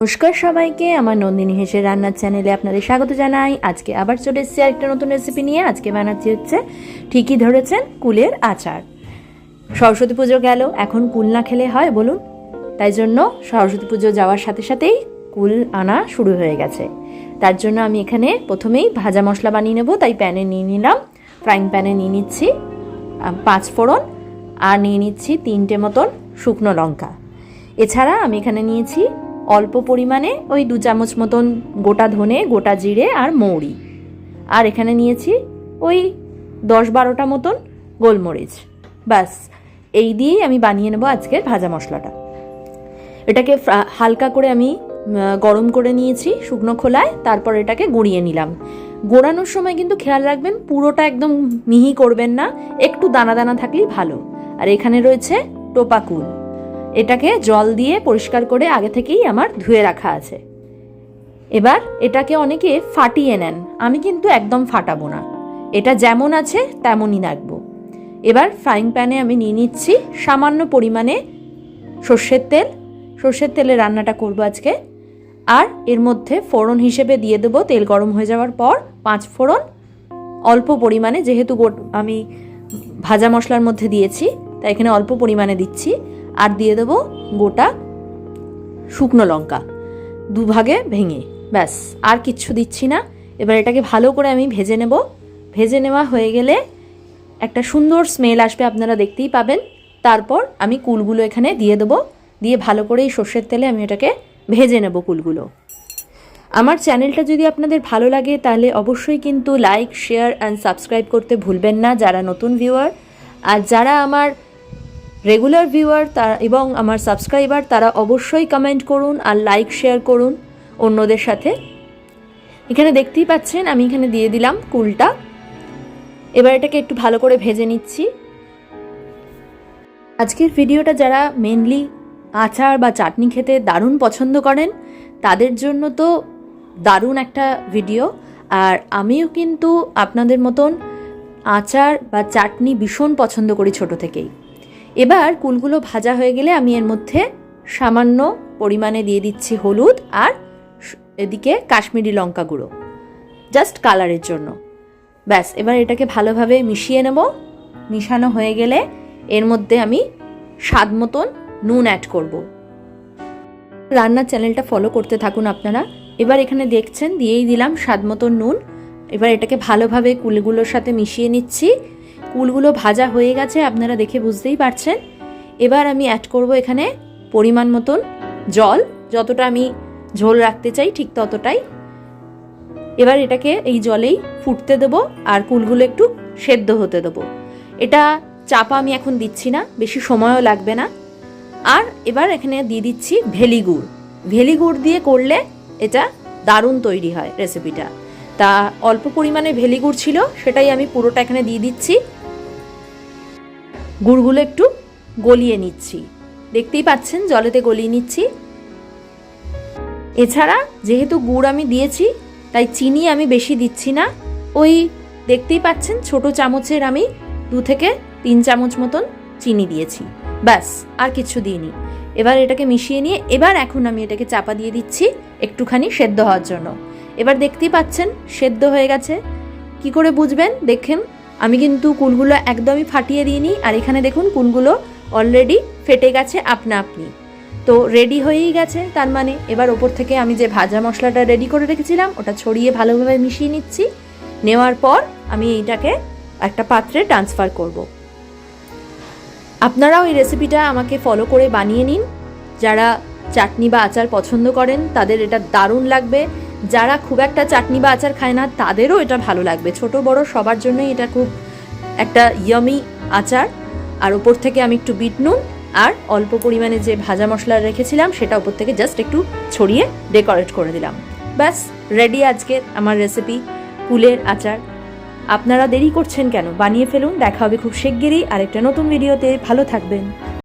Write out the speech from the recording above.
নমস্কার সবাইকে, আমার নন্দিনী হেসের রান্নার চ্যানেলে আপনাদের স্বাগত জানাই। আজকে আবার চলে এসেছি আরেকটা নতুন রেসিপি নিয়ে। আজকে বানাচ্ছি হচ্ছে, ঠিকই ধরেছেন, কুলের আচার। সরস্বতী পুজো গেল, এখন কুল না খেলে হয় বলুন? তাই জন্য সরস্বতী পুজো যাওয়ার সাথে সাথেই কুল আনা শুরু হয়ে গেছে। তার জন্য আমি এখানে প্রথমেই ভাজা মশলা বানিয়ে নেব। তাই প্যানে নিয়ে নিলাম, ফ্রাইং প্যানে নিয়ে নিচ্ছি 5 ফোড়ন, আর নিয়ে নিচ্ছি 3টে মতন শুকনো লঙ্কা। এছাড়া আমি এখানে নিয়েছি অল্প পরিমাণে ওই 2 চামচ মতন গোটা ধনে, গোটা জিরে আর মৌরি। আর এখানে নিয়েছি ওই 10-12টা মতন গোলমরিচ। ব্যাস, এই দিয়েই আমি বানিয়ে নেব আজকের ভাজা মশলাটা। এটাকে হালকা করে আমি গরম করে নিয়েছি শুকনো খোলায়, তারপর এটাকে গুঁড়িয়ে নিলাম। গোড়ানোর সময় কিন্তু খেয়াল রাখবেন পুরোটা একদম মিহি করবেন না, একটু দানা দানা থাকলেই ভালো। আর এখানে রয়েছে টোপা কুল, এটাকে জল দিয়ে পরিষ্কার করে আগে থেকেই আমার ধুয়ে রাখা আছে। এবার এটাকে অনেকে ফাটিয়ে নেন, আমি কিন্তু একদম ফাটাবো না, এটা যেমন আছে তেমনই রাখবো। এবার ফ্রাইং প্যানে আমি নিয়ে নিচ্ছি সামান্য পরিমাণে সর্ষের তেল। সর্ষের তেলে রান্নাটা করবো আজকে। আর এর মধ্যে ফোড়ন হিসেবে দিয়ে দেবো, তেল গরম হয়ে যাওয়ার পর 5 ফোড়ন অল্প পরিমাণে, যেহেতু আমি ভাজা মশলার মধ্যে দিয়েছি তাই এখানে অল্প পরিমাণে দিচ্ছি। আর দিয়ে দেবো গোটা শুকনো লঙ্কা 2 ভাগে ভেঙে। ব্যাস, আর কিচ্ছু দিচ্ছি না। এবার এটাকে ভালো করে আমি ভেজে নেব। ভেজে নেওয়া হয়ে গেলে একটা সুন্দর স্মেল আসবে, আপনারা দেখতেই পাবেন। তারপর আমি কুলগুলো এখানে দিয়ে দেবো, দিয়ে ভালো করে এই সর্ষের তেলে আমি এটাকে ভেজে নেব কুলগুলো। আমার চ্যানেলটা যদি আপনাদের ভালো লাগে তাহলে অবশ্যই কিন্তু লাইক, শেয়ার অ্যান্ড সাবস্ক্রাইব করতে ভুলবেন না, যারা নতুন ভিউয়ার। আর যারা আমার রেগুলার ভিউয়ার এবং আমার সাবস্ক্রাইবার, তারা অবশ্যই কমেন্ট করুন আর লাইক শেয়ার করুন অন্যদের সাথে। এখানে দেখতেই পাচ্ছেন আমি এখানে দিয়ে দিলাম কুলটা। এবার এটাকে একটু ভালো করে ভেজে নিচ্ছি। আজকের ভিডিওটা যারা মেনলি আচার বা চাটনি খেতে দারুণ পছন্দ করেন তাদের জন্য তো দারুণ একটা ভিডিও। আর আমিও কিন্তু আপনাদের মতন আচার বা চাটনি ভীষণ পছন্দ করি ছোট থেকেই। এবার কুলগুলো ভাজা হয়ে গেলে আমি এর মধ্যে সামান্য পরিমাণে দিয়ে দিচ্ছি হলুদ, আর এদিকে কাশ্মীরি লঙ্কা গুঁড়ো, জাস্ট কালারের জন্য। ব্যাস, এবার এটাকে ভালোভাবে মিশিয়ে নেব। মিশানো হয়ে গেলে এর মধ্যে আমি স্বাদ মতন নুন অ্যাড করব। রান্নার চ্যানেলটা ফলো করতে থাকুন আপনারা। এবার এখানে দেখছেন দিয়েই দিলাম স্বাদ মতন নুন। এবার এটাকে ভালোভাবে কুলগুলোর সাথে মিশিয়ে নিচ্ছি। কুলগুলো ভাজা হয়ে গেছে, আপনারা দেখে বুঝতেই পারছেন। এবার আমি অ্যাড করব এখানে পরিমাণ মতন জল, যতটা আমি ঝোল রাখতে চাই ঠিক ততটাই। এবার এটাকে এই জলেই ফুটতে দেবো আর কুলগুলো একটু সেদ্ধ হতে দেবো। এটা চাপা আমি এখন দিচ্ছি না, বেশি সময়ও লাগবে না। আর এবার এখানে দিয়ে দিচ্ছি ভেলি গুড়। ভেলি গুড় দিয়ে করলে এটা দারুণ তৈরি হয় রেসিপিটা। তা অল্প পরিমাণে ভেলি গুড় ছিল, সেটাই আমি পুরোটা এখানে দিয়ে দিচ্ছি। গুড়গুলো একটু গলিয়ে নিচ্ছি, দেখতেই পাচ্ছেন জলেতে গলিয়ে নিচ্ছি। এছাড়া যেহেতু গুড় আমি দিয়েছি তাই চিনি আমি বেশি দিচ্ছি না, ওই দেখতেই পাচ্ছেন ছোট চামচের আমি 2 থেকে 3 চামচ মতন চিনি দিয়েছি। ব্যাস, আর কিছু দিইনি। এবার এটাকে মিশিয়ে নিয়ে এখন আমি এটাকে চাপা দিয়ে দিচ্ছি একটুখানি সেদ্ধ হওয়ার জন্য। এবার দেখতেই পাচ্ছেন সেদ্ধ হয়ে গেছে। কি করে বুঝবেন? দেখেন আমি কিন্তু কুলগুলো একদমই ফাটিয়ে দিইনি, আর এখানে দেখুন কুলগুলো অলরেডি ফেটে গেছে আপনা আপনি। তো রেডি হয়েই গেছে, তার মানে এবার ওপর থেকে আমি যে ভাজা মশলাটা রেডি করে রেখেছিলাম ওটা ছড়িয়ে ভালোভাবে মিশিয়ে নিচ্ছি। নেওয়ার পর আমি এইটাকে একটা পাত্রে ট্রান্সফার করব। আপনারাও এই রেসিপিটা আমাকে ফলো করে বানিয়ে নিন। যারা চাটনি বা আচার পছন্দ করেন তাদের এটা দারুণ লাগবে। যারা খুব একটা চাটনি বা আচার খায় না তাদেরও এটা ভালো লাগবে। ছোট বড় সবার জন্যই এটা খুব একটা ইয়ামি আচার। আর ওপর থেকে আমি একটু বিট নুন আর অল্প পরিমাণে যে ভাজা মশলা রেখেছিলাম সেটা ওপর থেকে জাস্ট একটু ছড়িয়ে ডেকোরেট করে দিলাম। ব্যাস, রেডি আজকের আমার রেসিপি কুলের আচার। আপনারা দেরি করছেন কেন? বানিয়ে ফেলুন। দেখা হবে খুব শিগগিরই আরেকটা নতুন ভিডিওতে। ভালো থাকবেন।